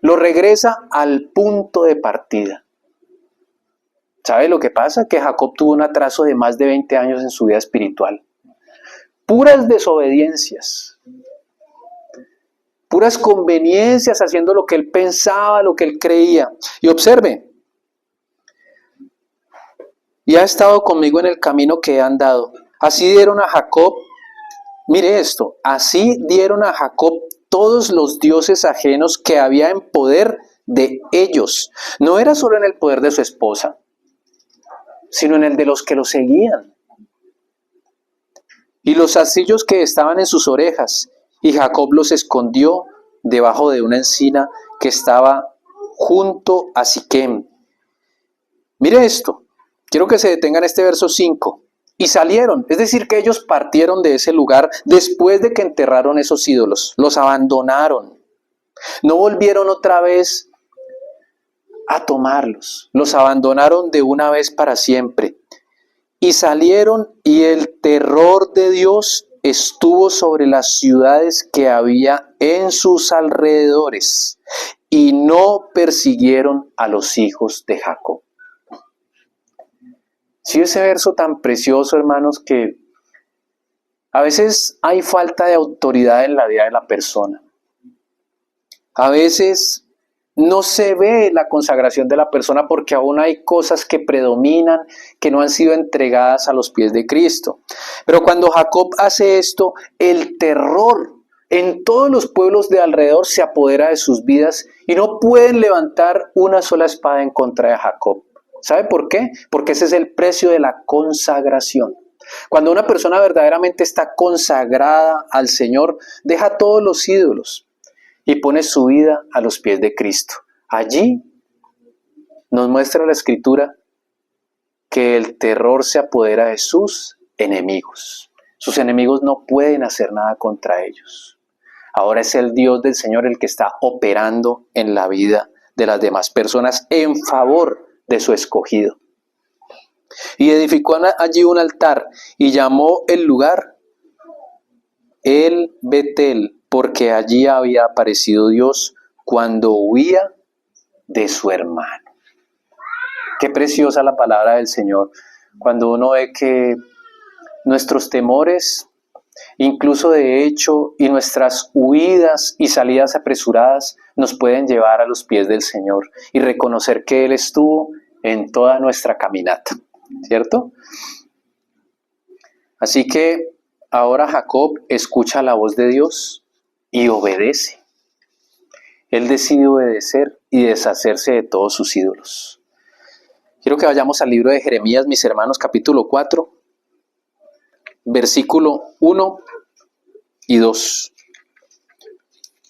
Speaker 1: Lo regresa al punto de partida. ¿Sabe lo que pasa? Que Jacob tuvo un atraso de más de 20 años en su vida espiritual. Puras desobediencias. Puras conveniencias, haciendo lo que él pensaba, lo que él creía. Y observe: y ha estado conmigo en el camino que he andado. Así dieron a Jacob, mire esto, así dieron a Jacob todos los dioses ajenos que había en poder de ellos. No era solo en el poder de su esposa, sino en el de los que lo seguían. Y los astillos que estaban en sus orejas, y Jacob los escondió debajo de una encina que estaba junto a Siquem. Mire esto. Quiero que se detengan este verso 5. Y salieron, es decir, que ellos partieron de ese lugar después de que enterraron esos ídolos. Los abandonaron. No volvieron otra vez a tomarlos. Los abandonaron de una vez para siempre. Y salieron, y el terror de Dios estuvo sobre las ciudades que había en sus alrededores, y no persiguieron a los hijos de Jacob. Sí, ese verso tan precioso, hermanos, que a veces hay falta de autoridad en la vida de la persona. A veces no se ve la consagración de la persona porque aún hay cosas que predominan, que no han sido entregadas a los pies de Cristo. Pero cuando Jacob hace esto, el terror en todos los pueblos de alrededor se apodera de sus vidas y no pueden levantar una sola espada en contra de Jacob. ¿Sabe por qué? Porque ese es el precio de la consagración. Cuando una persona verdaderamente está consagrada al Señor, deja todos los ídolos y pone su vida a los pies de Cristo. Allí nos muestra la Escritura que el terror se apodera de sus enemigos. Sus enemigos no pueden hacer nada contra ellos. Ahora es el Dios del Señor el que está operando en la vida de las demás personas en favor de su escogido. Y edificó allí un altar y llamó el lugar El Betel, porque allí había aparecido Dios cuando huía de su hermano. Qué preciosa la palabra del Señor, cuando uno ve que nuestros temores, incluso de hecho, y nuestras huidas y salidas apresuradas nos pueden llevar a los pies del Señor y reconocer que Él estuvo en toda nuestra caminata, ¿cierto? Así que ahora Jacob escucha la voz de Dios y obedece. Él decide obedecer y deshacerse de todos sus ídolos. Quiero que vayamos al libro de Jeremías, mis hermanos, capítulo 4, versículo 1 y 2.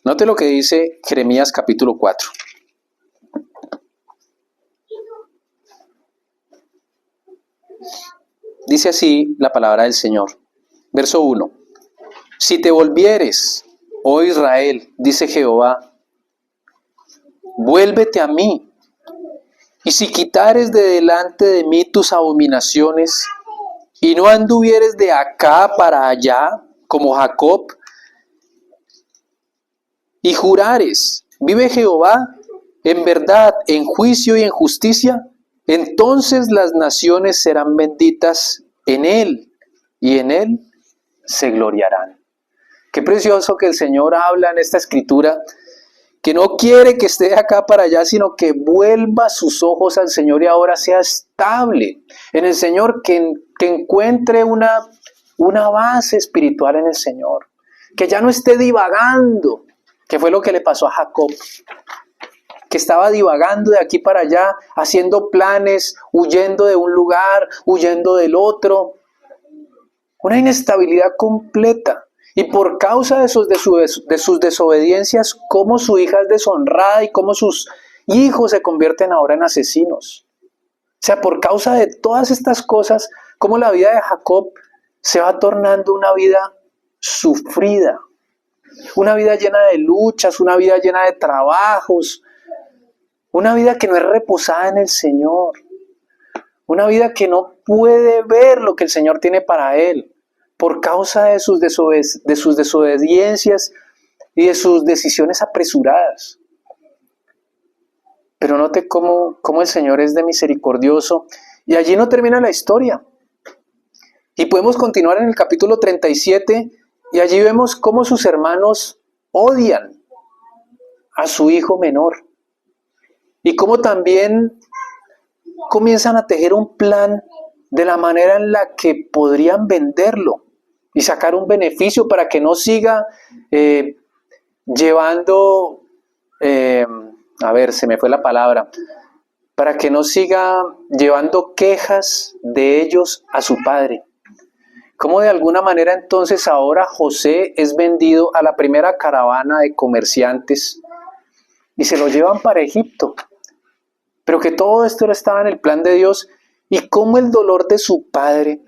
Speaker 1: Note lo que dice Jeremías capítulo 4. Dice así la palabra del Señor. Verso 1. Si te volvieres, oh Israel, dice Jehová, vuélvete a mí, y si quitares de delante de mí tus abominaciones, y no anduvieres de acá para allá, como Jacob, y jurares, vive Jehová, en verdad, en juicio y en justicia, entonces las naciones serán benditas en él, y en él se gloriarán. Qué precioso que el Señor habla en esta escritura, que no quiere que esté de acá para allá, sino que vuelva sus ojos al Señor y ahora sea estable en el Señor, que encuentre una base espiritual en el Señor, que ya no esté divagando, que fue lo que le pasó a Jacob, que estaba divagando de aquí para allá, haciendo planes, huyendo de un lugar, huyendo del otro, una inestabilidad completa. Y por causa de sus desobediencias, cómo su hija es deshonrada y cómo sus hijos se convierten ahora en asesinos. O sea, por causa de todas estas cosas, cómo la vida de Jacob se va tornando una vida sufrida, una vida llena de luchas, una vida llena de trabajos, una vida que no es reposada en el Señor, una vida que no puede ver lo que el Señor tiene para él, por causa de sus desobediencias y de sus decisiones apresuradas. Pero note cómo el Señor es de misericordioso, y allí no termina la historia. Y podemos continuar en el capítulo 37, y allí vemos cómo sus hermanos odian a su hijo menor, y cómo también comienzan a tejer un plan de la manera en la que podrían venderlo y sacar un beneficio para que no siga llevando, se me fue la palabra, para que no siga llevando quejas de ellos a su padre. Cómo de alguna manera entonces ahora José es vendido a la primera caravana de comerciantes y se lo llevan para Egipto. Pero que todo esto estaba en el plan de Dios, y cómo el dolor de su padre,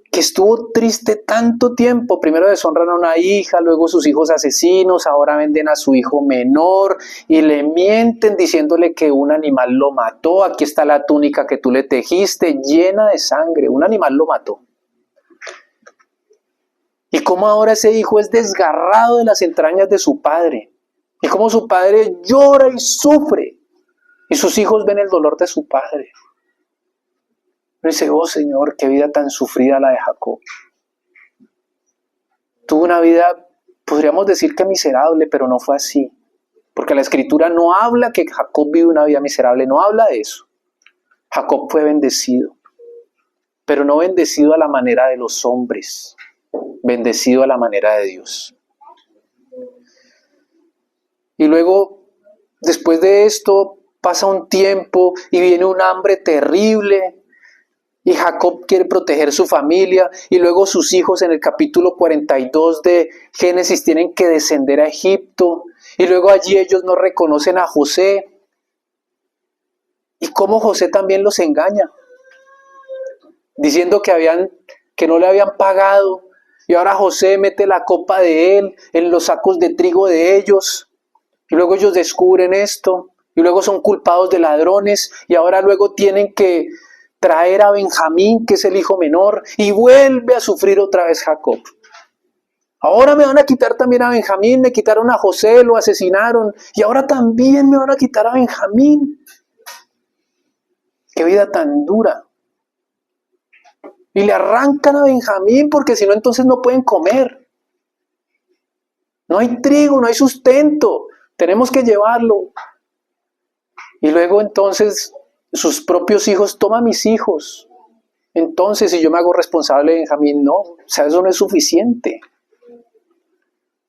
Speaker 1: que estuvo triste tanto tiempo, primero deshonran a una hija, luego sus hijos asesinos, ahora venden a su hijo menor y le mienten diciéndole que un animal lo mató, aquí está la túnica que tú le tejiste, llena de sangre, un animal lo mató. Y cómo ahora ese hijo es desgarrado de las entrañas de su padre, y cómo su padre llora y sufre, y sus hijos ven el dolor de su padre. Y dice, oh Señor, qué vida tan sufrida la de Jacob. Tuvo una vida, podríamos decir que miserable, pero no fue así. Porque la Escritura no habla que Jacob vive una vida miserable, no habla de eso. Jacob fue bendecido, pero no bendecido a la manera de los hombres, bendecido a la manera de Dios. Y luego, después de esto, pasa un tiempo y viene un hambre terrible. Y Jacob quiere proteger su familia. Y luego sus hijos en el capítulo 42 de Génesis tienen que descender a Egipto. Y luego allí ellos no reconocen a José. Y cómo José también los engaña, diciendo que no le habían pagado. Y ahora José mete la copa de él en los sacos de trigo de ellos. Y luego ellos descubren esto. Y luego son culpados de ladrones. Y ahora luego tienen que traer a Benjamín, que es el hijo menor. Y vuelve a sufrir otra vez Jacob. Ahora me van a quitar también a Benjamín. Me quitaron a José, lo asesinaron. Y ahora también me van a quitar a Benjamín. ¡Qué vida tan dura! Y le arrancan a Benjamín porque si no entonces no pueden comer. No hay trigo, no hay sustento. Tenemos que llevarlo. Y luego entonces sus propios hijos, toma mis hijos. Entonces si yo me hago responsable de Benjamín, no, o sea, eso no es suficiente.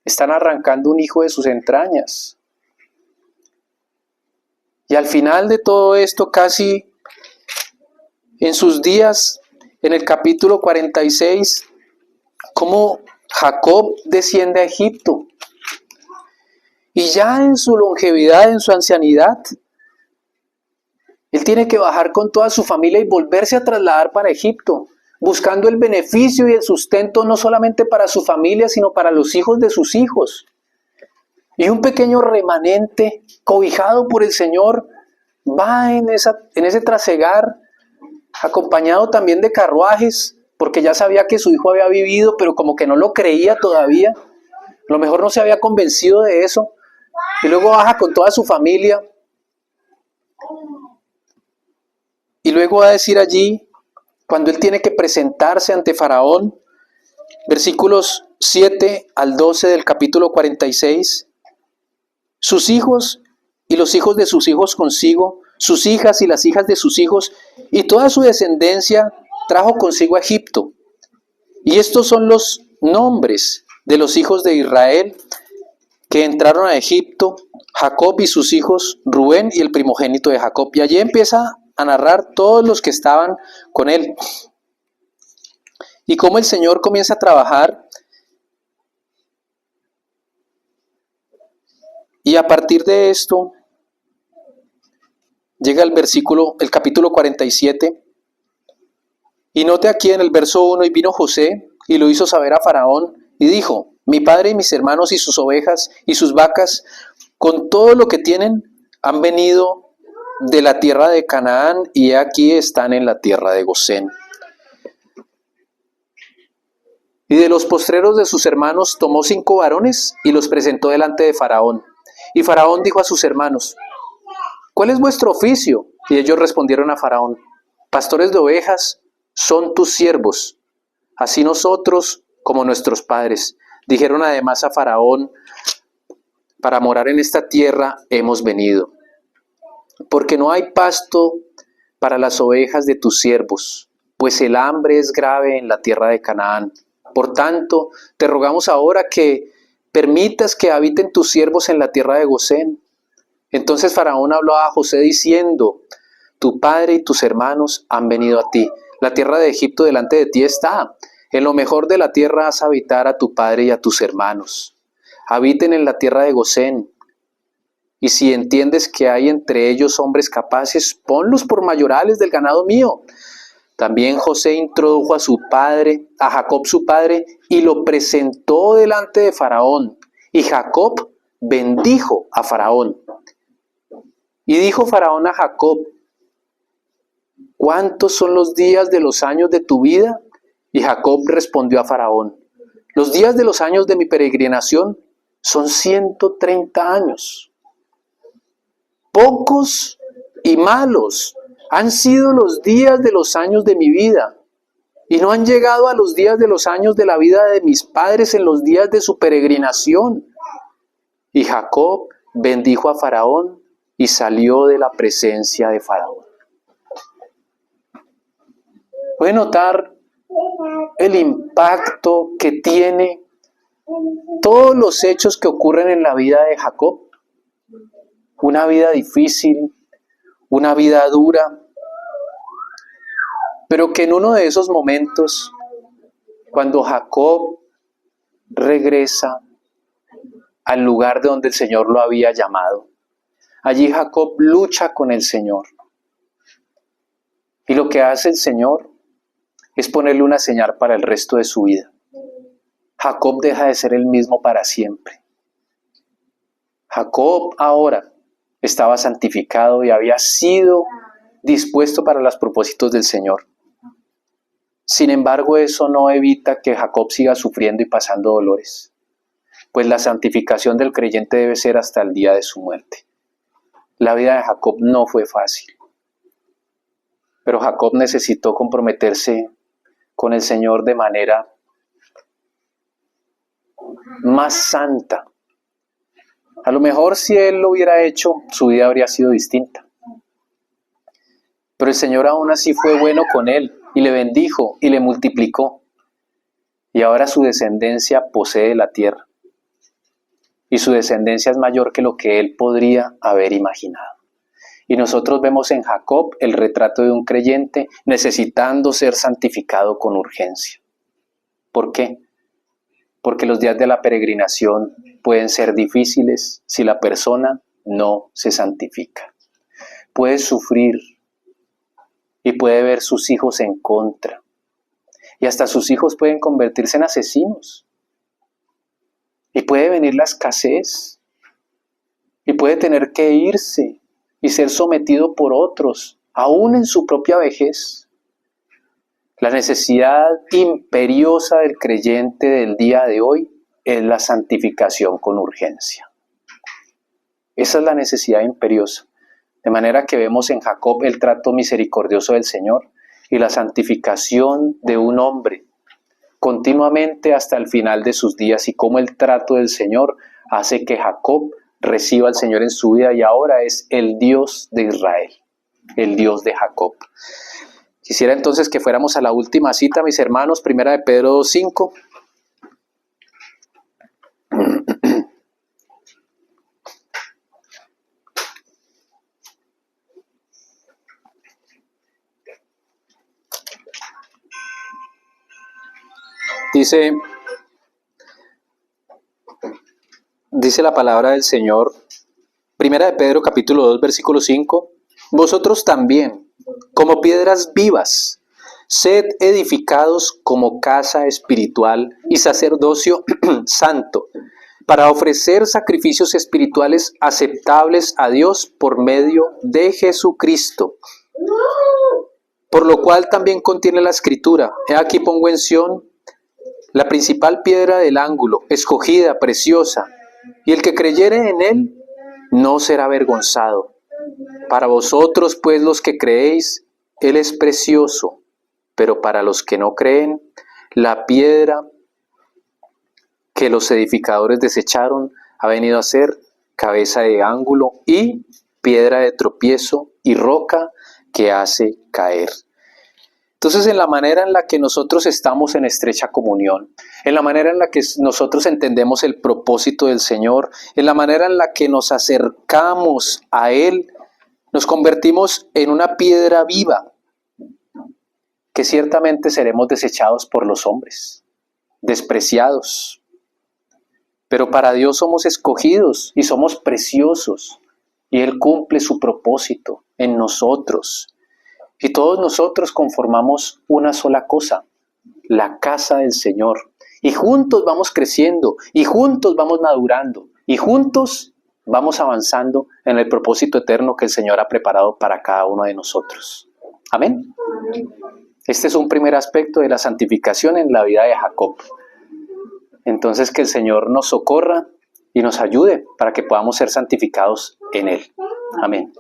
Speaker 1: Están arrancando un hijo de sus entrañas. Y al final de todo esto, casi en sus días, en el capítulo 46, cómo Jacob desciende a Egipto. Y ya en su longevidad, en su ancianidad, él tiene que bajar con toda su familia y volverse a trasladar para Egipto, buscando el beneficio y el sustento no solamente para su familia, sino para los hijos de sus hijos. Y un pequeño remanente, cobijado por el Señor, va en ese trasegar, acompañado también de carruajes, porque ya sabía que su hijo había vivido, pero como que no lo creía todavía. A lo mejor no se había convencido de eso. Y luego baja con toda su familia. Y luego va a decir allí, cuando él tiene que presentarse ante Faraón, versículos 7 al 12 del capítulo 46, sus hijos y los hijos de sus hijos consigo, sus hijas y las hijas de sus hijos, y toda su descendencia trajo consigo a Egipto. Y estos son los nombres de los hijos de Israel que entraron a Egipto: Jacob y sus hijos, Rubén y el primogénito de Jacob. Y allí empieza a narrar todos los que estaban con él. Y cómo el Señor comienza a trabajar. Y a partir de esto, llega el capítulo 47. Y note aquí en el verso 1, y vino José y lo hizo saber a Faraón y dijo: mi padre y mis hermanos y sus ovejas y sus vacas, con todo lo que tienen, han venido de la tierra de Canaán y aquí están en la tierra de Gosén. Y de los postreros de sus hermanos tomó 5 varones y los presentó delante de Faraón. Y Faraón dijo a sus hermanos: ¿cuál es vuestro oficio? Y ellos respondieron a Faraón: pastores de ovejas son tus siervos, así nosotros como nuestros padres. Dijeron además a Faraón: para morar en esta tierra hemos venido, porque no hay pasto para las ovejas de tus siervos, pues el hambre es grave en la tierra de Canaán. Por tanto, te rogamos ahora que permitas que habiten tus siervos en la tierra de Gosén. Entonces Faraón habló a José diciendo: tu padre y tus hermanos han venido a ti. La tierra de Egipto delante de ti está. En lo mejor de la tierra haz habitar a tu padre y a tus hermanos. Habiten en la tierra de Gosén. Y si entiendes que hay entre ellos hombres capaces, ponlos por mayorales del ganado mío. También José introdujo a Jacob su padre, y lo presentó delante de Faraón. Y Jacob bendijo a Faraón. Y dijo Faraón a Jacob: ¿cuántos son los días de los años de tu vida? Y Jacob respondió a Faraón: los días de los años de mi peregrinación son 130 años. Pocos y malos han sido los días de los años de mi vida, y no han llegado a los días de los años de la vida de mis padres en los días de su peregrinación. Y Jacob bendijo a Faraón y salió de la presencia de Faraón. ¿Puede notar el impacto que tiene todos los hechos que ocurren en la vida de Jacob? Una vida difícil, una vida dura, pero que en uno de esos momentos, cuando Jacob regresa al lugar de donde el Señor lo había llamado, allí Jacob lucha con el Señor. Y lo que hace el Señor es ponerle una señal para el resto de su vida. Jacob deja de ser el mismo para siempre. Jacob ahora estaba santificado y había sido dispuesto para los propósitos del Señor. Sin embargo, eso no evita que Jacob siga sufriendo y pasando dolores, pues la santificación del creyente debe ser hasta el día de su muerte. La vida de Jacob no fue fácil, pero Jacob necesitó comprometerse con el Señor de manera más santa. A lo mejor si él lo hubiera hecho, su vida habría sido distinta. Pero el Señor aún así fue bueno con él y le bendijo y le multiplicó. Y ahora su descendencia posee la tierra. Y su descendencia es mayor que lo que él podría haber imaginado. Y nosotros vemos en Jacob el retrato de un creyente necesitando ser santificado con urgencia. ¿Por qué? Porque los días de la peregrinación pueden ser difíciles si la persona no se santifica. Puede sufrir y puede ver sus hijos en contra. Y hasta sus hijos pueden convertirse en asesinos. Y puede venir la escasez. Y puede tener que irse y ser sometido por otros, aún en su propia vejez. La necesidad imperiosa del creyente del día de hoy es la santificación con urgencia. Esa es la necesidad imperiosa. De manera que vemos en Jacob el trato misericordioso del Señor y la santificación de un hombre continuamente hasta el final de sus días, y cómo el trato del Señor hace que Jacob reciba al Señor en su vida y ahora es el Dios de Israel, el Dios de Jacob. Quisiera entonces que fuéramos a la última cita, mis hermanos, 1 de Pedro 2:5. Dice la palabra del Señor, 1 de Pedro capítulo 2, versículo 5, vosotros también, como piedras vivas, sed edificados como casa espiritual y sacerdocio santo, para ofrecer sacrificios espirituales aceptables a Dios por medio de Jesucristo. Por lo cual también contiene la Escritura, he aquí pongo en Sión la principal piedra del ángulo, escogida, preciosa, y el que creyere en él no será avergonzado. Para vosotros, pues, los que creéis, él es precioso, pero para los que no creen, la piedra que los edificadores desecharon ha venido a ser cabeza de ángulo y piedra de tropiezo y roca que hace caer. Entonces, en la manera en la que nosotros estamos en estrecha comunión, en la manera en la que nosotros entendemos el propósito del Señor, en la manera en la que nos acercamos a Él, nos convertimos en una piedra viva, que ciertamente seremos desechados por los hombres, despreciados. Pero para Dios somos escogidos y somos preciosos, y Él cumple su propósito en nosotros. Y todos nosotros conformamos una sola cosa, la casa del Señor. Y juntos vamos creciendo, y juntos vamos madurando, y juntos vamos avanzando en el propósito eterno que el Señor ha preparado para cada uno de nosotros. Amén. Este es un primer aspecto de la santificación en la vida de Jacob. Entonces, que el Señor nos socorra y nos ayude para que podamos ser santificados en Él. Amén.